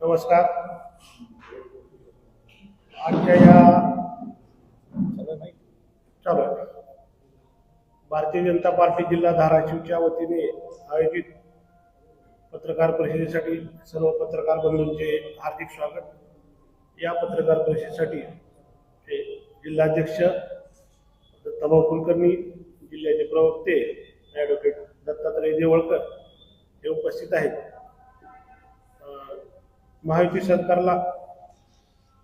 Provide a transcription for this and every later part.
नमस्कार. आजच्या या चालू आहे भारतीय जनता पार्टी जिल्हा धाराशिवच्या वतीने आयोजित पत्रकार परिषदेसाठी सर्व पत्रकार बंधूंचे हार्दिक स्वागत. या पत्रकार परिषदेसाठी जिल्हाध्यक्ष दत्ताभाऊ कुलकर्णी, जिल्ह्याचे प्रवक्ते ॲडव्होकेट दत्तात्रय देवळकर हे उपस्थित आहेत. महायुती सरकारला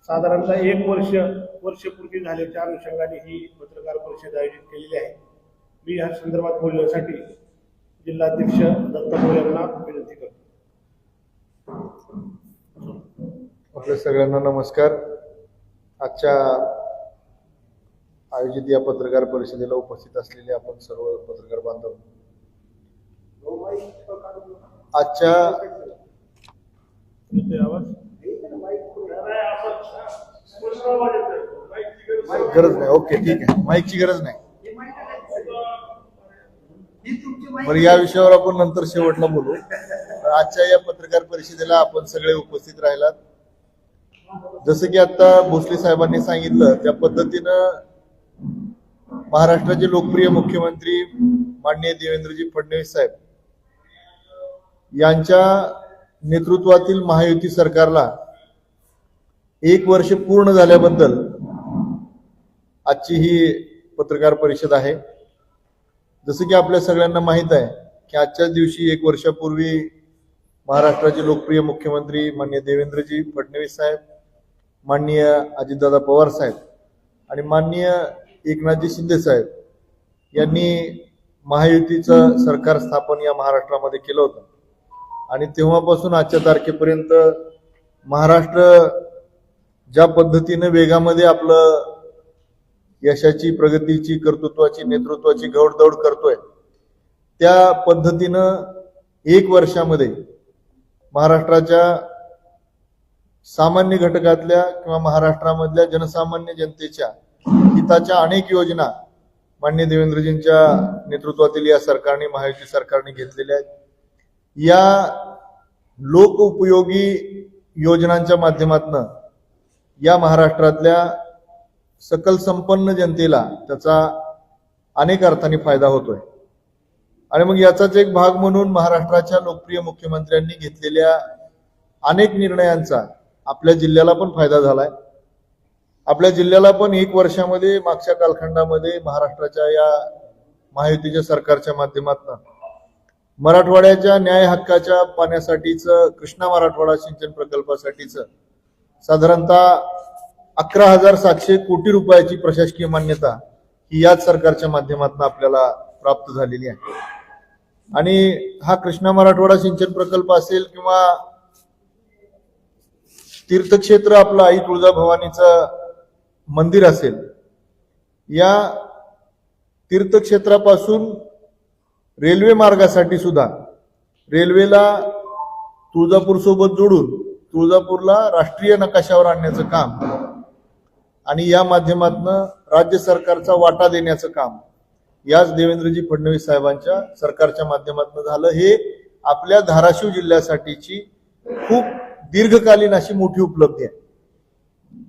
साधारणतः एक वर्ष पूर्ती झाल्याच्या अनुषंगाने ही पत्रकार परिषद आयोजित केलेली आहे. मी या संदर्भात बोलण्यासाठी जिल्हाध्यक्ष दत्ताभाऊ यांना विनंती करतो. आपल्या सगळ्यांना नमस्कार. आजच्या आयोजित या पत्रकार परिषदेला उपस्थित असलेले आपण सर्व पत्रकार बांधव, आजच्या गरज नाही, ओके ठीक आहे, माईकची गरज नाही. बरं, या विषयावर आपण नंतर शेवटला बोलू. आजच्या या पत्रकार परिषदेला आपण सगळे उपस्थित राहिलात. जसं की आता भोसले साहेबांनी सांगितलं त्या पद्धतीनं महाराष्ट्राचे लोकप्रिय मुख्यमंत्री माननीय देवेंद्रजी फडणवीस साहेब यांच्या नेतृत्वातील महायुती सरकारला एक वर्ष पूर्ण झाल्याबद्दल आजची ही पत्रकार परिषद आहे. जसं की आपल्या सगळ्यांना माहित आहे की आजच्याच दिवशी एक वर्षापूर्वी महाराष्ट्राचे लोकप्रिय मुख्यमंत्री माननीय देवेंद्रजी फडणवीस साहेब, माननीय अजितदादा पवार साहेब आणि माननीय एकनाथजी शिंदे साहेब यांनी महायुतीचं सरकार स्थापन या महाराष्ट्रामध्ये केलं होतं. आणि तेव्हापासून आजच्या तारखेपर्यंत महाराष्ट्र ज्या पद्धतीने वेगामध्ये आपलं यशाची, प्रगतीची, कर्तृत्वाची, नेतृत्वाची घौडदौड करतोय, त्या पद्धतीनं एक वर्षामध्ये महाराष्ट्राच्या सामान्य घटकातल्या किंवा महाराष्ट्रामधल्या जनसामान्य जनतेच्या हिताच्या अनेक योजना माननीय देवेंद्रजींच्या नेतृत्वातील या सरकारने, महायुती सरकारने घेतलेल्या आहेत. या लोक उपयोगी योजनांच्या माध्यमातून या महाराष्ट्रातल्या सकल संपन्न जनतेला त्याचा अनेक अर्थाने फायदा होतोय. आणि मग याचाच एक भाग म्हणून महाराष्ट्राच्या लोकप्रिय मुख्यमंत्र्यांनी घेतलेल्या अनेक निर्णयांचा आपल्या जिल्ह्याला पण फायदा झालाय. आपल्या जिल्ह्याला पण एक वर्षामध्ये, मागच्या कालखंडामध्ये महाराष्ट्राच्या या महायुतीच्या सरकारच्या माध्यमातून मराठवाड्याच्या न्याय हक्काच्या पाण्यासाठीचं, कृष्णा मराठवाडा सिंचन प्रकल्पासाठीच साधारणतः 11,700 कोटी रुपयाची प्रशासकीय मान्यता ही याच सरकारच्या माध्यमातून आपल्याला प्राप्त झालेली आहे. आणि हा कृष्णा मराठवाडा सिंचन प्रकल्प असेल किंवा तीर्थक्षेत्र आपलं आई तुळजाभवानीचं मंदिर असेल, या तीर्थक्षेत्रापासून रेल्वे मार्गासाठी सुद्धा रेल्वेला तुळजापूर सोबत जोडून तुळजापूरला राष्ट्रीय नकाशावर आणण्याचं काम आणि या माध्यमातून राज्य सरकारचा वाटा देण्याचं काम याच देवेंद्रजी फडणवीस साहेबांच्या सरकारच्या माध्यमातून झालं. हे आपल्या धाराशिव जिल्ह्यासाठीची खूप दीर्घकालीन अशी मोठी उपलब्धी आहे.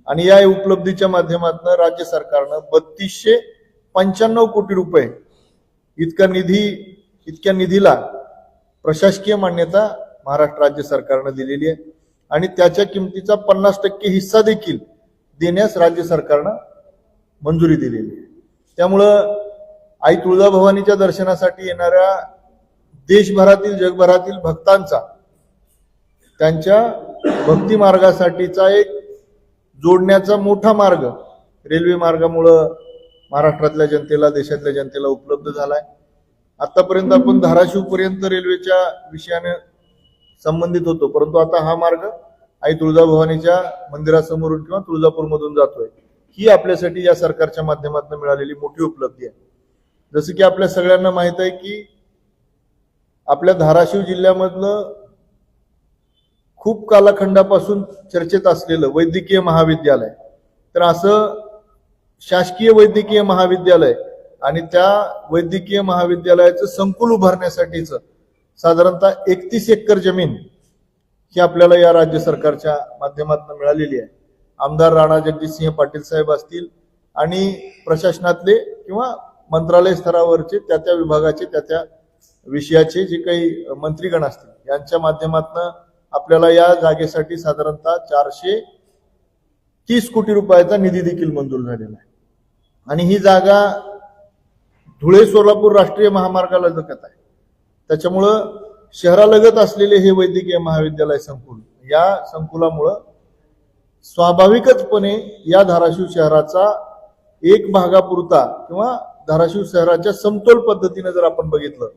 आणि या उपलब्धीच्या माध्यमातून राज्य सरकारनं 3295 कोटी रुपये इतक्या निधीला प्रशासकीय मान्यता महाराष्ट्र राज्य सरकारनं दिलेली आहे. आणि त्याच्या किमतीचा 50% हिस्सा देखील देण्यास राज्य सरकारनं मंजुरी दिलेली आहे. त्यामुळं आई तुळजाभवानीच्या दर्शनासाठी येणाऱ्या देशभरातील, जगभरातील भक्तांचा त्यांच्या भक्ती मार्गासाठीचा एक जोडण्याचा मोठा मार्ग रेल्वे मार्गामुळं महाराष्ट्रातल्या जनतेला, देशातल्या जनतेला उपलब्ध झालाय. आतापर्यंत आपण धाराशिवपर्यंत रेल्वेच्या विषयाने संबंधित होतो, परंतु आता हा मार्ग आई तुळजाभवानीच्या मंदिरासमोरून किंवा तुळजापूरमधून जातोय. ही आपल्यासाठी या सरकारच्या माध्यमातून मिळालेली मोठी उपलब्धी आहे. जसं की आपल्या सगळ्यांना माहित आहे की आपल्या धाराशिव जिल्ह्यामधलं खूप कालखंडापासून चर्चेत असलेलं वैद्यकीय महाविद्यालय, तर असं शासकीय वैद्यकीय महाविद्यालय आणि त्या वैद्यकीय महाविद्यालयाचं संकुल उभारण्यासाठीचं साधारणतः 31 एकर जमीन ही आपल्याला या राज्य सरकारच्या माध्यमातून मिळालेली आहे. आमदार राणा जगजितसिंह पाटील साहेब असतील आणि प्रशासनातले किंवा मंत्रालय स्तरावरचे त्या विभागाचे त्या विषयाचे जे काही मंत्रीगण असतील यांच्या माध्यमातून आपल्याला या जागेसाठी साधारणतः 430 कोटी रुपयाचा निधी देखील मंजूर झालेला आहे. आणि ही जागा धुळे सोलापूर राष्ट्रीय महामार्गाला लगत आहे. त्याच्यामुळं शहरालगत असलेले हे वैद्यकीय महाविद्यालय संकुल, या संकुलामुळं स्वाभाविकचपणे या धाराशिव शहराचा एक भागापुरता किंवा धाराशिव शहराच्या समतोल पद्धतीने जर आपण बघितलं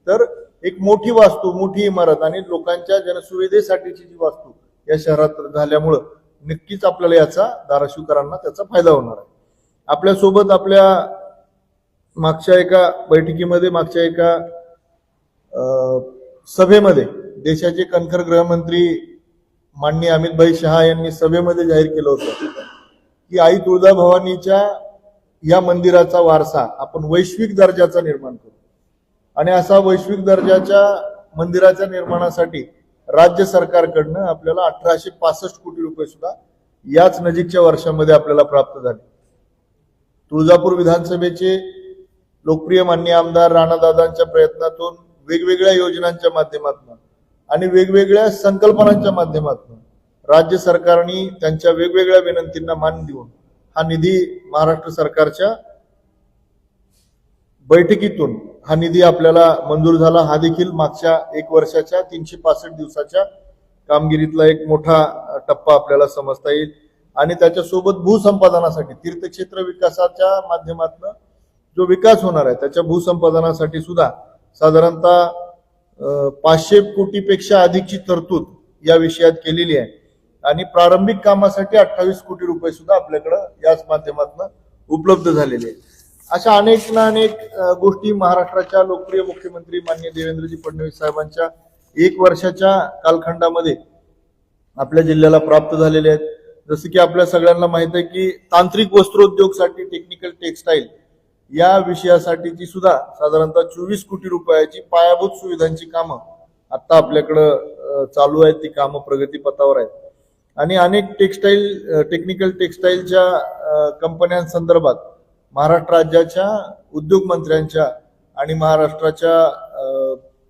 तर एक मोठी वास्तू, मोठी इमारत आणि लोकांच्या जनसुविधेसाठीची जी वास्तू या शहरात झाल्यामुळं नक्कीच आपल्याला याचा धाराशिवकरांना त्याचा फायदा होणार आहे. आपल्यासोबत आपल्या मागच्या एका बैठकीमध्ये, मागच्या एका सभेमध्ये देशाचे कणखर गृहमंत्री माननीय अमितभाई शहा यांनी सभेमध्ये जाहीर केलं होतं की आई तुळजाभवानीच्या या मंदिराचा वारसा आपण वैश्विक दर्जाचा निर्माण करू. आणि असा वैश्विक दर्जाच्या मंदिराच्या निर्माणासाठी राज्य सरकारकडनं आपल्याला 1865 कोटी रुपये सुद्धा याच नजीकच्या वर्षामध्ये आपल्याला प्राप्त झाले. तुळजापूर विधानसभेचे लोकप्रिय माननीय आमदार राणादादांच्या प्रयत्नातून वेगवेगळ्या योजनांच्या माध्यमातून आणि वेगवेगळ्या संकल्पनांच्या माध्यमातून राज्य सरकारने त्यांच्या वेगवेगळ्या विनंतींना मान देऊन हा निधी महाराष्ट्र सरकारच्या बैठकीतून हा निधी आपल्याला मंजूर झाला. हा देखील मागच्या 1 वर्षाच्या 365 दिवसाच्या कामगिरीतला एक मोठा टप्पा आपल्याला समजता येईल. आणि त्याच्यासोबत भूसंपादनासाठी तीर्थक्षेत्र विकासाच्या माध्यमातून जो विकास होणार आहे त्याच्या भूसंपादनासाठी सुद्धा साधारणतः 500 कोटीपेक्षा अधिकची तरतूद या विषयात केलेली आहे. आणि प्रारंभिक कामासाठी 28 कोटी रुपये सुद्धा आपल्याकडं याच माध्यमातून उपलब्ध झालेले आहेत. अशा अनेक गोष्टी महाराष्ट्राच्या लोकप्रिय मुख्यमंत्री माननीय देवेंद्रजी फडणवीस साहेबांच्या 1 वर्षाच्या कालखंडामध्ये आपल्या जिल्ह्याला प्राप्त झालेले आहेत. जसं की आपल्या सगळ्यांना माहित आहे की तांत्रिक वस्त्रोद्योगसाठी टेक्निकल टेक्सटाईल या विषयासाठीची सुद्धा साधारणतः 24 कोटी रुपयाची पायाभूत सुविधांची कामं आता आपल्याकडं चालू आहेत. ती कामं प्रगतीपथावर आहेत. आणि अनेक टेक्निकल टेक्सटाईलच्या कंपन्यांसंदर्भात महाराष्ट्र राज्याच्या उद्योग मंत्र्यांच्या आणि महाराष्ट्राच्या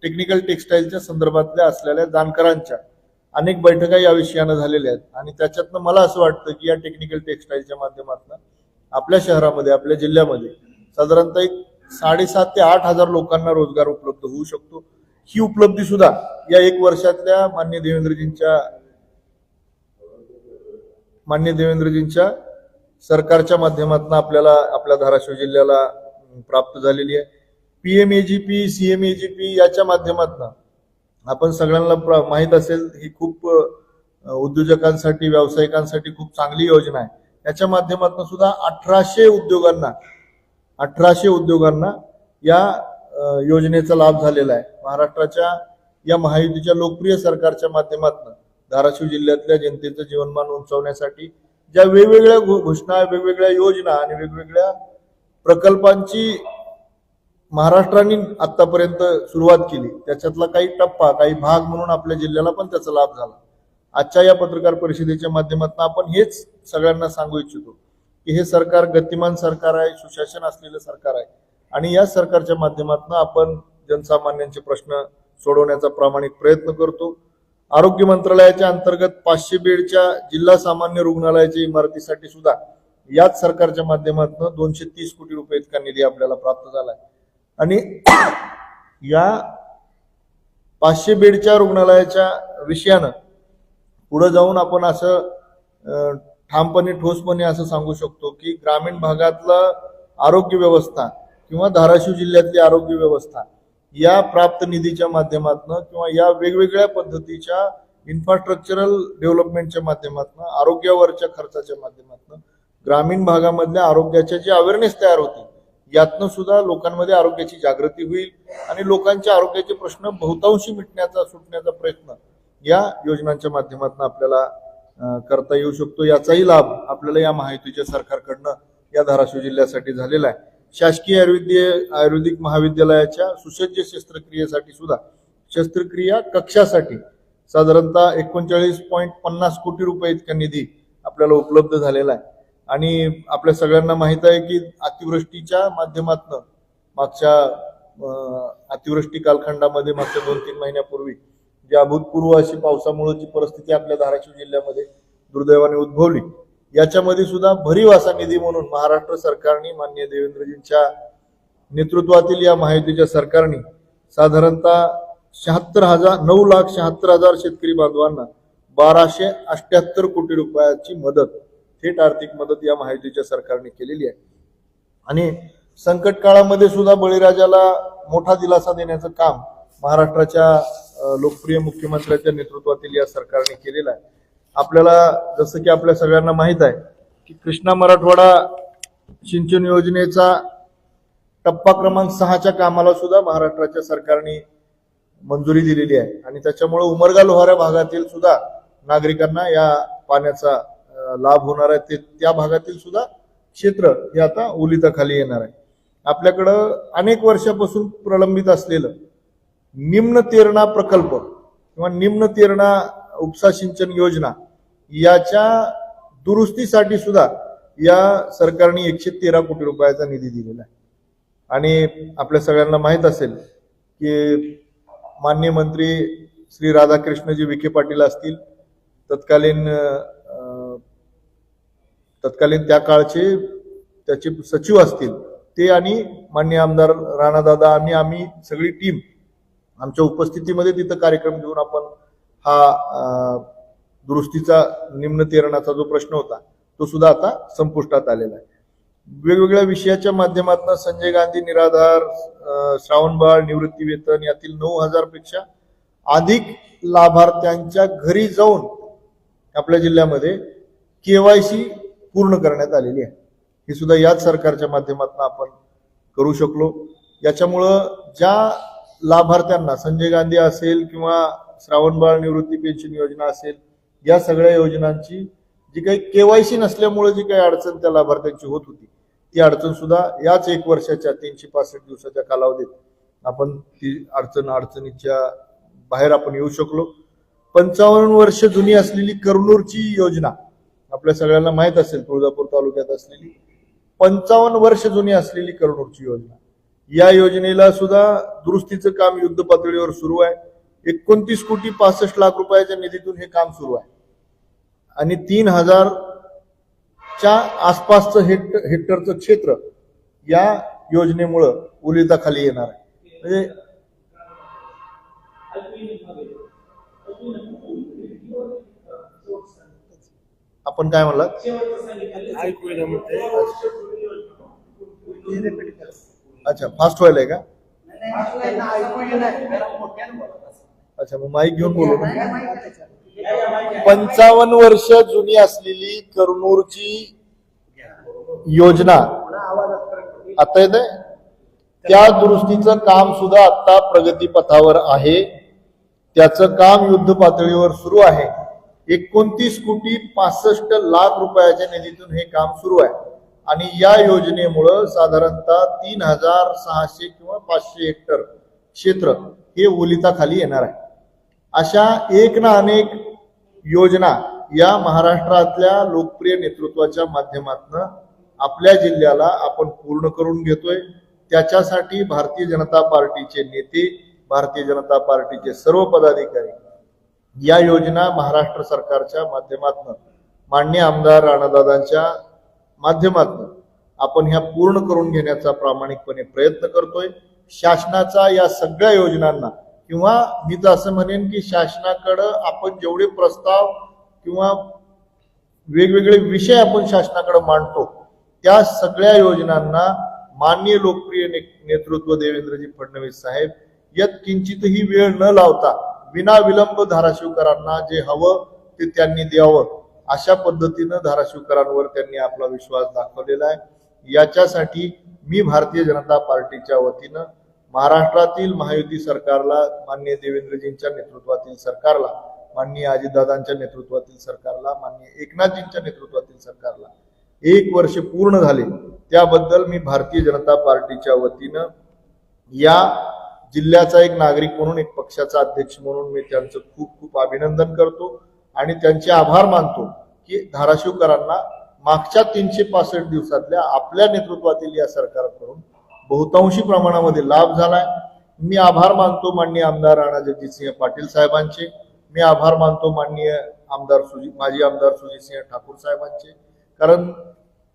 टेक्निकल टेक्सटाईलच्या संदर्भातल्या असलेल्या जाणकारांच्या अनेक बैठका या विषयानं झालेल्या आहेत. आणि त्याच्यातनं मला असं वाटतं की या टेक्निकल टेक्सटाईलच्या माध्यमातून आपल्या शहरामध्ये, आपल्या जिल्ह्यामध्ये साधारणतः 7,500 ते 8,000 लोकांना रोजगार उपलब्ध होऊ शकतो. ही उपलब्धी सुद्धा या 1 वर्षातल्या माननीय देवेंद्रजींच्या सरकारच्या माध्यमातून आपल्याला आपल्या धाराशिव जिल्ह्याला प्राप्त झालेली आहे. PMAGP, CMAGP याच्या माध्यमातून आपण सगळ्यांना माहित असेल ही खूप उद्योजकांसाठी, व्यावसायिकांसाठी खूप चांगली योजना आहे. याच्या माध्यमातून सुद्धा 1800 उद्योगांना या योजनेचा लाभ झालेला आहे. महाराष्ट्राच्या या महायुतीच्या लोकप्रिय सरकारच्या माध्यमातून धाराशिव जिल्ह्यातल्या जनतेचं जीवनमान उंचावण्यासाठी ज्या वेगवेगळ्या घोषणा, वेगवेगळ्या योजना आणि वेगवेगळ्या प्रकल्पांची महाराष्ट्राने आतापर्यंत सुरुवात केली त्याच्यातला काही टप्पा, काही भाग म्हणून आपल्या जिल्ह्याला पण त्याचा लाभ झाला. आजच्या या पत्रकार परिषदेच्या माध्यमातून आपण हेच सगळ्यांना सांगू इच्छितो की हे सरकार गतिमान सरकार आहे, सुशासन असलेलं सरकार आहे. आणि या सरकारच्या माध्यमातून आपण जनसामान्यांचे प्रश्न सोडवण्याचा प्रामाणिक प्रयत्न करतो. आरोग्य मंत्रालयाच्या अंतर्गत 500 बेडच्या जिल्हा सामान्य रुग्णालयाच्या इमारतीसाठी सुद्धा याच सरकारच्या माध्यमातून 230 कोटी रुपये इतका निधी आपल्याला प्राप्त झाला आहे. आणि या 500 बेडच्या रुग्णालयाच्या विषयानं पुढे जाऊन आपण असं ठामपणे, ठोसपणे असं सांगू शकतो की ग्रामीण भागातला आरोग्य व्यवस्था किंवा धाराशिव जिल्ह्यातली आरोग्य व्यवस्था या प्राप्त निधीच्या माध्यमातून किंवा या वेगवेगळ्या पद्धतीच्या इन्फ्रास्ट्रक्चरल डेव्हलपमेंटच्या माध्यमातून, आरोग्यावरच्या खर्चाच्या माध्यमातून ग्रामीण भागामधल्या आरोग्याच्या जे अवेअरनेस तयार होते यातनं सुद्धा लोकांमध्ये आरोग्याची जागृती होईल आणि लोकांच्या आरोग्याचे प्रश्न बहुतांशी सुटण्याचा प्रयत्न या योजनांच्या माध्यमातून आपल्याला करता येऊ शकतो. याचाही लाभ आपल्याला या महायुतीच्या सरकारकडनं या धाराशिव जिल्ह्यासाठी झालेला आहे. शासकीय आयुर्वेदिक महाविद्यालयाच्या सुसज्ज शस्त्रक्रियेसाठी सुद्धा शस्त्रक्रिया कक्षासाठी साधारणतः 39.50 कोटी रुपये इतका निधी आपल्याला उपलब्ध झालेला आहे. आणि आपल्या सगळ्यांना माहित आहे की अतिवृष्टीच्या माध्यमातून मागच्या अतिवृष्टी कालखंडामध्ये मागच्या 2-3 महिन्यापूर्वी जी अभूतपूर्व अशी पावसामुळेची परिस्थिती आपल्या धाराशिव जिल्ह्यामध्ये दुर्दैवाने उद्भवली, याच्यामध्ये सुद्धा भरीव असा निधी म्हणून महाराष्ट्र सरकारने माननीय देवेंद्रजींच्या नेतृत्वातील या महायुतीच्या सरकारने साधारणतः 9,76,000 शेतकरी बांधवांना 1,278 कोटी रुपयाची मदत, थेट आर्थिक मदत या महायुतीच्या सरकारने केलेली आहे. आणि संकट काळामध्ये सुद्धा बळीराजाला मोठा दिलासा देण्याचं काम महाराष्ट्राच्या लोकप्रिय मुख्यमंत्र्यांच्या नेतृत्वातील या सरकारने केलेलं आहे. आपल्याला जसं की आपल्या सगळ्यांना माहित आहे की कृष्णा मराठवाडा सिंचन योजनेचा टप्पा क्रमांक 6च्या कामाला सुद्धा महाराष्ट्राच्या सरकारने मंजुरी दिलेली आहे. आणि त्याच्यामुळे उमरगा लोहारा भागातील सुद्धा नागरिकांना या पाण्याचा लाभ होणार आहे. त्या भागातील सुद्धा क्षेत्र हे आता ओलिताखाली येणार आहे. आपल्याकडं अनेक वर्षापासून प्रलंबित असलेलं निम्न तेरणा प्रकल्प किंवा निम्न तेरणा उपसा सिंचन योजना याच्या दुरुस्तीसाठी सुद्धा या सरकारने 113 कोटी रुपयाचा निधी दिलेला आहे. आणि आपल्या सगळ्यांना माहित असेल की माननीय मंत्री श्री राधाकृष्णजी विखे पाटील असतील, तत्कालीन त्या काळचे त्याचे सचिव असतील ते, आणि माननीय आमदार राणादादा, आम्ही सगळी टीम आमच्या उपस्थितीमध्ये तिथं कार्यक्रम घेऊन आपण हा दुरुस्तीचा निम्न तेरणाचा जो प्रश्न होता तो सुद्धा आता संपुष्टात आलेला आहे. वेगवेगळ्या विषयाच्या माध्यमातून संजय गांधी निराधार, श्रावणबाळ निवृत्ती वेतन यातील 9,000 पेक्षा अधिक लाभार्थ्यांच्या घरी जाऊन आपल्या जिल्ह्यामध्ये केवायसी पूर्ण करण्यात आलेली आहे. हे सुद्धा याच सरकारच्या माध्यमातून आपण करू शकलो. याच्यामुळं ज्या लाभार्थ्यांना संजय गांधी असेल किंवा श्रावणबाळ निवृत्ती पेन्शन योजना असेल, या सगळ्या योजनांची जी काही केवायसी नसल्यामुळे जी काही अडचण त्या लाभार्थ्यांची होत होती, ती अडचण सुद्धा याच 1 वर्षाच्या 365 दिवसाच्या कालावधीत आपण ती अडचणीच्या बाहेर आपण येऊ शकलो. 55 वर्ष जुनी असलेली करनूरची योजना आपल्या सगळ्यांना माहित असेल, तुळजापूर तालुक्यात असलेली 55 वर्ष जुनी असलेली करनूरची योजना, या योजनेला सुद्धा दुरुस्तीचं काम युद्ध पातळीवर सुरू आहे. 29 कोटी 65 लाख रुपयाच्या निधीतून हे काम सुरू आहे. आणि 3,000च्या आसपासचं हेक्टरचं क्षेत्र या योजनेमुळं ओलिताखाली येणार आहे. म्हणजे आपण काय म्हणलात? अच्छा, फास्ट व्हायलाय का? अच्छा, मग माईक घेऊन बोलू ना. 55 वर्ष जुनी असलेली करनूरची योजना आता येते, त्या दुरुस्तीचं काम सुद्धा आता प्रगतीपथावर आहे. त्याचं काम युद्ध पातळीवर सुरू आहे. 29 कोटी 65 लाख रुपयाच्या निधीतून हे काम सुरू आहे. आणि या योजनेमुळं साधारणतः 3,600 किंवा 500 हेक्टर क्षेत्र हे ओलिताखाली येणार आहे. अशा एक ना अनेक योजना या महाराष्ट्रातल्या लोकप्रिय नेतृत्वाच्या माध्यमातून आपल्या जिल्ह्याला आपण पूर्ण करून घेतोय. त्याच्यासाठी भारतीय जनता पार्टीचे नेते, भारतीय जनता पार्टीचे सर्व पदाधिकारी या योजना महाराष्ट्र सरकारच्या माध्यमातून, माननीय आमदार राणादादांच्या माध्यमातून आपण ह्या पूर्ण करून घेण्याचा प्रामाणिकपणे प्रयत्न करतोय. शासनाचा या सगळ्या योजनांना, किंवा मी तर असं म्हणेन की शासनाकडं आपण जेवढे प्रस्ताव किंवा वेगवेगळे विषय आपण शासनाकडे मांडतो, त्या सगळ्या योजनांना माननीय लोकप्रिय नेतृत्व देवेंद्रजी फडणवीस साहेब यात किंचितही वेळ न लावता विना विलंब धाराशिवकरांना जे हवं ते त्यांनी द्यावं, अशा पद्धतीनं धाराशिवकरांवर त्यांनी आपला विश्वास दाखवलेला आहे. याच्यासाठी मी भारतीय जनता पार्टीच्या वतीनं महाराष्ट्रातील महायुती सरकारला, माननीय देवेंद्रजींच्या नेतृत्वातील सरकारला, माननीय अजितदादांच्या नेतृत्वातील सरकारला, माननीय एकनाथजींच्या नेतृत्वातील सरकारला 1 वर्ष पूर्ण झाले त्याबद्दल मी भारतीय जनता पार्टीच्या वतीनं या जिल्ह्याचा एक नागरिक म्हणून, एक पक्षाचा अध्यक्ष म्हणून मी त्यांचं खूप खूप अभिनंदन करतो आणि त्यांचे आभार मानतो की धाराशिवकरांना मागच्या 365 दिवसातल्या आपल्या नेतृत्वातील या सरकारकडून बहुतांशी प्रमाणामध्ये लाभ झालाय. मी आभार मानतो माननीय आमदार राणा जगजितसिंह पाटील साहेबांचे. मी आभार मानतो माननीय माजी आमदार सुजितसिंह ठाकूर साहेबांचे. कारण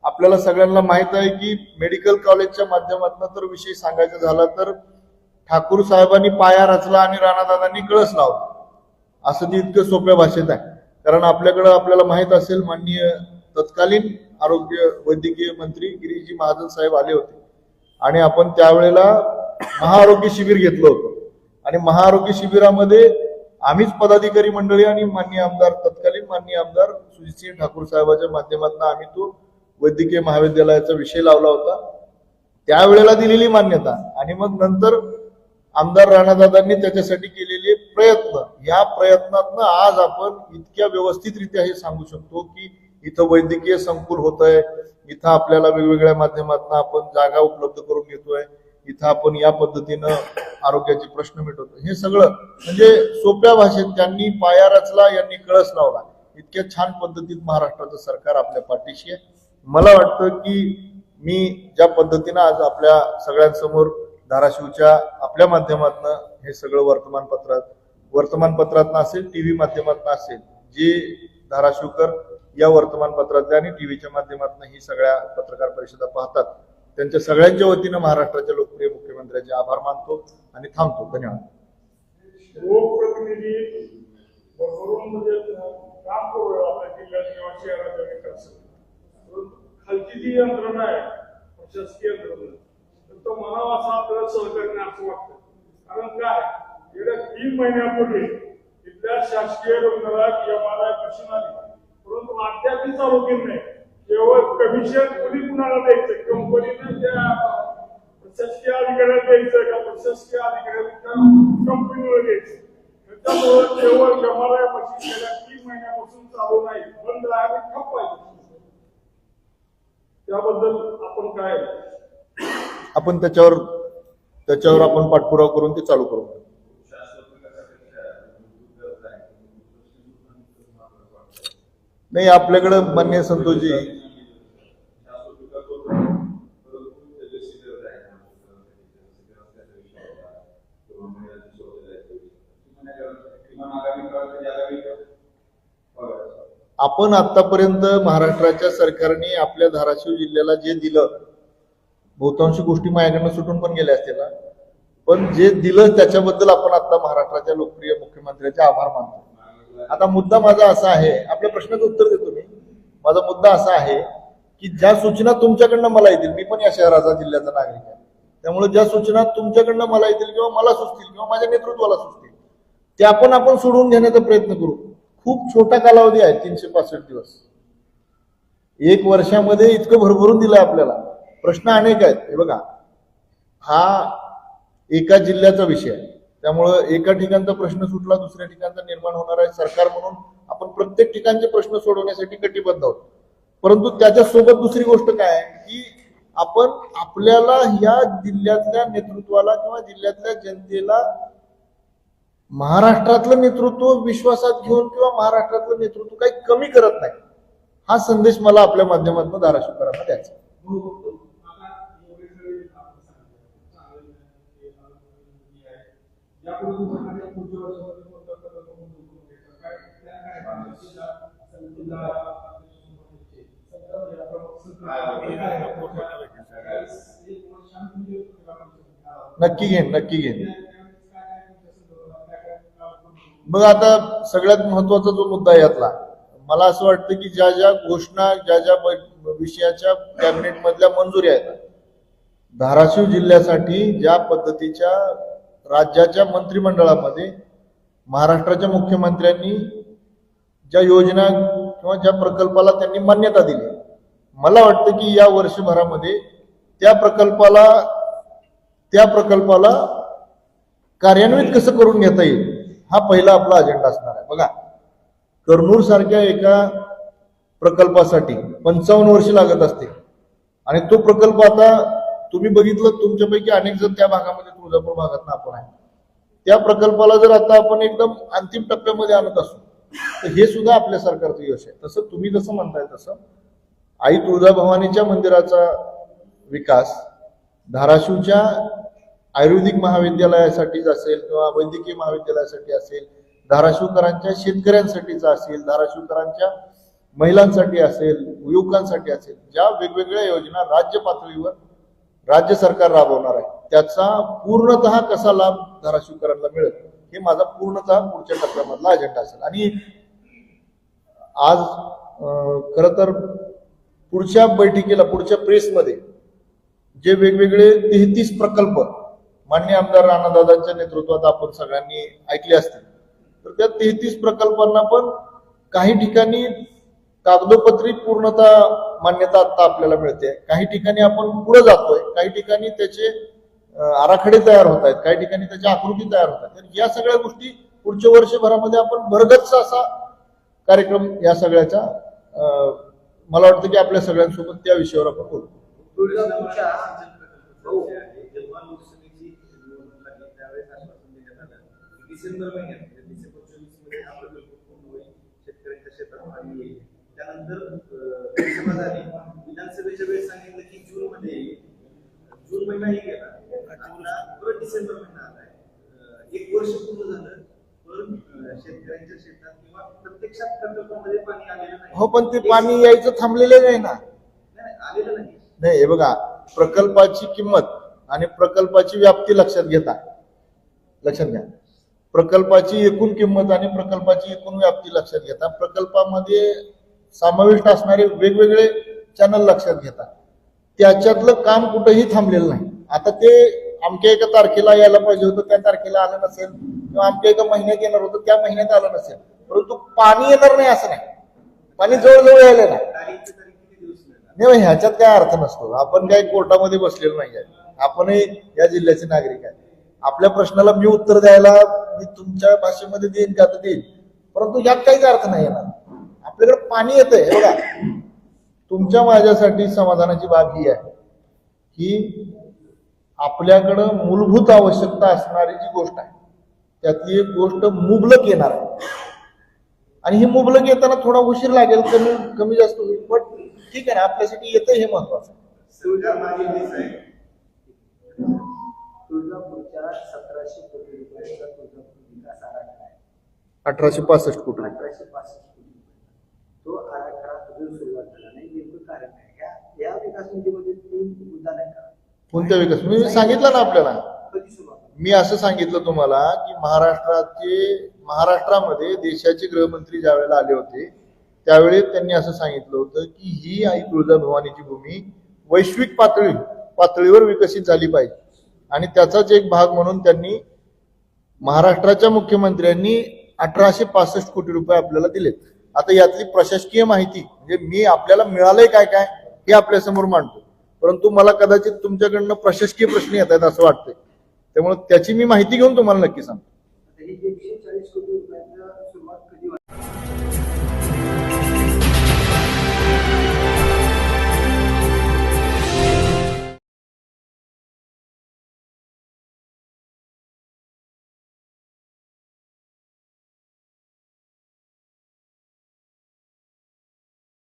आपल्याला सगळ्यांना माहित आहे की मेडिकल कॉलेजच्या माध्यमातून तर विषय सांगायचा झाला तर ठाकूर साहेबांनी पाया रचला आणि राणादादांनी कळस लावला, असं ते इतकं सोप्या भाषेत आहे. कारण आपल्याला माहित असेल, माननीय तत्कालीन आरोग्य वैद्यकीय मंत्री गिरीजी महाजन साहेब आले होते आणि आपण त्यावेळेला महाआरोग्य शिबिर घेतलं होतं आणि महाआरोग्य शिबिरामध्ये आम्हीच पदाधिकारी मंडळी आणि तत्कालीन माननीय आमदार सुजितसिंह ठाकूर साहेबांच्या माध्यमातून आम्ही तो वैद्यकीय महाविद्यालयाचा विषय लावला होता. त्यावेळेला दिलेली मान्यता आणि मग नंतर आमदार राणादादांनी त्याच्यासाठी केलेले प्रयत्न, या प्रयत्नातनं आज आपण इतक्या व्यवस्थितरित्या हे सांगू शकतो की इथं वैद्यकीय संकुल होत आहे, इथं आपल्याला वेगवेगळ्या माध्यमातून आपण जागा उपलब्ध करून घेतोय, इथं आपण या पद्धतीनं आरोग्याचे प्रश्न मिटवतो. हे सगळं म्हणजे सोप्या भाषेत त्यांनी पाया रचला, यांनी कळस लावला. इतक्या छान पद्धतीत महाराष्ट्राचं सरकार आपल्या पाठीशी आहे. मला वाटतं की मी ज्या पद्धतीनं आज आपल्या सगळ्यांसमोर धाराशिवच्या आपल्या माध्यमातून हे सगळं वर्तमानपत्रातनं असेल, टीव्ही माध्यमातून असेल, जे धाराशिवकर या वर्तमानपत्रातल्या आणि टीव्हीच्या माध्यमातून ही सगळ्या पत्रकार परिषदा पाहतात, त्यांच्या सगळ्यांच्या वतीनं महाराष्ट्राच्या लोकप्रिय मुख्यमंत्र्यांचे आभार मानतो आणि थांबतो. धन्यवाद. लोकप्रतिनिधी म्हणजे काम करू आपल्या जिल्ह्यात किंवा शहराच्या विकासासाठी, खालची जी यंत्रणा आहे प्रशासकीय यंत्रणा, तो म्हणावा असा आपल्याला सहकार्य असं वाटतं. कारण काय, गेल्या 3 महिन्यापूर्वी तिथल्या शासकीय रुग्णालयात MRI मशीन आली, परंतु अद्याप चालू केली नाही. केवळ कमिशन कुणी कुणाला द्यायचं, कंपनीने त्या प्रशासकीय अधिकाऱ्याला द्यायचं का प्रशासकीय अधिकाऱ्याला कंपनीवर द्यायचं. त्याच्यामुळे केवळ MRI मशीन गेल्या 3 महिन्यापासून चालू नाही, बंद आहे आणि ठप्प आहे. त्याबद्दल आपण काय, आपण त्याच्यावर आपण पाठपुरावा करून ते चालू करू. नाही, आपल्याकडं मान्य संतोषजी, आपण आतापर्यंत महाराष्ट्राच्या सरकारने आपल्या धाराशिव जिल्ह्याला जे दिलं, बहुतांशी गोष्टी माझ्याकडनं सुटून पण गेल्या असतील, पण जे दिलं त्याच्याबद्दल आपण आता महाराष्ट्राच्या लोकप्रिय मुख्यमंत्र्यांचे आभार मानतो. आता मुद्दा माझा असा आहे, आपल्या प्रश्नाचं उत्तर देतो मी. माझा मुद्दा असा आहे की ज्या सूचना तुमच्याकडनं मला येतील, मी पण या शहराचा जिल्ह्याचा नागरिक आहे, त्यामुळे ज्या सूचना तुमच्याकडनं मला येतील किंवा मला सुचतील किंवा माझ्या नेतृत्वाला सुचतील, त्या आपण सोडवून घेण्याचा प्रयत्न करू. खूप छोटा कालावधी आहे 365 दिवस. 1 वर्षामध्ये इतकं भरभरून दिलंय आपल्याला. प्रश्न अनेक आहेत. हे बघा, हा एका जिल्ह्याचा विषय आहे, त्यामुळं एका ठिकाणचा प्रश्न सुटला दुसऱ्या ठिकाणचा निर्माण होणार आहे. सरकार म्हणून आपण प्रत्येक ठिकाणचे प्रश्न सोडवण्यासाठी कटिबद्ध आहोत. परंतु त्याच्यासोबत दुसरी गोष्ट काय आहे की आपण आपल्याला या जिल्ह्यातल्या नेतृत्वाला किंवा जिल्ह्यातल्या जनतेला महाराष्ट्रातलं नेतृत्व विश्वासात घेऊन किंवा महाराष्ट्रातलं नेतृत्व काही कमी करत नाही, हा संदेश मला आपल्या माध्यमातून धाराशिवकरांना द्यायचा. नक्की घेईन. मग आता सगळ्यात महत्वाचा जो मुद्दा आहे यातला, मला असं वाटतं की ज्या ज्या घोषणा, ज्या ज्या विषयाच्या कॅबिनेट मधल्या मंजुरी आहेत, धाराशिव जिल्ह्यासाठी ज्या पद्धतीच्या राज्याच्या मंत्रिमंडळामध्ये महाराष्ट्राच्या मुख्यमंत्र्यांनी ज्या योजना किंवा ज्या प्रकल्पाला त्यांनी मान्यता दिली, मला वाटतं की या वर्षभरामध्ये त्या प्रकल्पाला कार्यान्वित कसं करून घेता येईल, हा पहिला आपला अजेंडा असणार आहे. बघा, कर्नूल सारख्या एका प्रकल्पासाठी 55 वर्ष लागत असते आणि तो प्रकल्प आता तुम्ही बघितलं, तुमच्यापैकी अनेक जण त्या भागामध्ये, तुळजापूर भागात आपण आहे, त्या प्रकल्पाला जर आता आपण एकदम अंतिम टप्प्यामध्ये आणत असू तर हे सुद्धा आपल्या सरकारचं यश आहे. तसं तुम्ही जसं म्हणताय तसं आई तुळजाभवानीच्या मंदिराचा विकास धाराशिवच्या आयुर्वेदिक महाविद्यालयासाठीच असेल किंवा वैद्यकीय महाविद्यालयासाठी असेल, धाराशिवकरांच्या शेतकऱ्यांसाठीचा असेल, धाराशिवकरांच्या महिलांसाठी असेल, युवकांसाठी असेल, ज्या वेगवेगळ्या योजना राज्य पातळीवर राज्य सरकार राबवणार आहे त्याचा पूर्णतः कसा लाभ धाराशिवकरांना मिळेल हे माझा पूर्णतः पुढच्या टप्प्यामधला अजेंडा असेल. आणि आज खरं तर पुढच्या बैठकीला, पुढच्या प्रेसमध्ये जे वेगवेगळे 33 प्रकल्प माननीय आमदार राणादादांच्या नेतृत्वात आपण सगळ्यांनी ऐकले असतील, तर त्या 33 प्रकल्पांना पण काही ठिकाणी कागदोपत्री पूर्णतः मान्यता आता आपल्याला मिळते, काही ठिकाणी आपण पुढे जातोय, काही ठिकाणी त्याचे आराखडे तयार होत आहेत, काही ठिकाणी त्याच्या आकृती तयार होत आहेत. तर या सगळ्या गोष्टी पुढच्या वर्षभरामध्ये आपण भरगच्च असा कार्यक्रम या सगळ्याचा मला वाटतं की आपल्या सगळ्यांसोबत त्या विषयावर आपण बोलू. डिसेंबर महिन्यात डिसेंबर 24 मध्ये हा प्रकल्प पूर्ण होईल, शेतकऱ्यांच्या शेतात पाणी येईल. त्यानंतर लोकसभा झाली, विधानसभेच्या वेळेस सांगितलं की जून मध्ये येईल. जून महिनाही गेला, आता परत डिसेंबर महिना आलाय. 1 वर्ष पूर्ण झालं पण शेतकऱ्यांच्या शेतात किंवा प्रत्यक्षात प्रकल्पामध्ये पाणी आलेलं नाही. हो, पण ते पाणी यायचं थांबलेलं नाही ना. आलेलं नाही. नाही, हे बघा, प्रकल्पाची किंमत आणि प्रकल्पाची व्याप्ती लक्षात घ्या. प्रकल्पाची एकूण किंमत आणि प्रकल्पाची एकूण व्याप्ती लक्षात घेता, प्रकल्पामध्ये समाविष्ट असणारे वेगवेगळे चॅनल लक्षात घेता, त्याच्यातलं काम कुठेही थांबलेलं नाही. आता ते अमक्या एका तारखेला यायला पाहिजे होतं, त्या तारखेला आलं नसेल, किंवा अमक्या एका महिन्यात येणार होतं, त्या महिन्यात आलं नसेल, परंतु पाणी येणार नाही असं नाही. पाणी जवळजवळ यायला नाही. ह्याच्यात काय अर्थ नसतो. आपण काही कोर्टामध्ये बसलेलो नाही आहे, आपणही या जिल्ह्याचे नागरिक आहे. आपल्या प्रश्नाला मी उत्तर द्यायला मी तुमच्या भाषेमध्ये देईन का तर देईन, परंतु यात काहीच अर्थ नाही येणार. आपल्याकडे पाणी येतंय. बघा, तुमच्या माझ्यासाठी समाधानाची बाब ही आहे की आपल्याकडं मूलभूत आवश्यकता असणारी जी गोष्ट आहे त्यातली एक गोष्ट मुबलक येणार आहे, आणि ही मुबलक येताना थोडा उशीर लागेल, कमी जास्त होईल, पण ठीक आहे ना, आपल्यासाठी येतंय हे महत्वाचं आहे. तुळजापूरच्या 1700 कोटी रुपयाचा तुळजापूर विकास आराखडा आहे. 1865 कोटी. 1865 कोटी. तो आराखडा अजून सुरुवात झाला नाही. नेमकं कारण आहे या विकास निधीमध्ये 3 मुद्दा नाही का? कोणत्या विकास? मी सांगितलं ना आपल्याला, कधी सुरुवात? मी असं सांगितलं तुम्हाला की महाराष्ट्रामध्ये देशाचे गृहमंत्री ज्यावेळेला आले होते त्यावेळी त्यांनी असं सांगितलं होतं की ही आई तुळजाभवानीची भूमी वैश्विक पातळीवर विकसित झाली पाहिजे, आणि त्याचाच एक भाग म्हणून त्यांनी महाराष्ट्राच्या मुख्यमंत्र्यांनी 1865 कोटी रुपये आपल्याला दिलेत. आता यातली प्रशासकीय माहिती म्हणजे मी आपल्याला मिळालंय काय काय हे आपल्या समोर मांडतो, परंतु मला कदाचित तुमच्याकडनं प्रशासकीय प्रश्न येत आहेत असं वाटतंय, त्यामुळे त्याची मी माहिती घेऊन तुम्हाला नक्की सांगतो.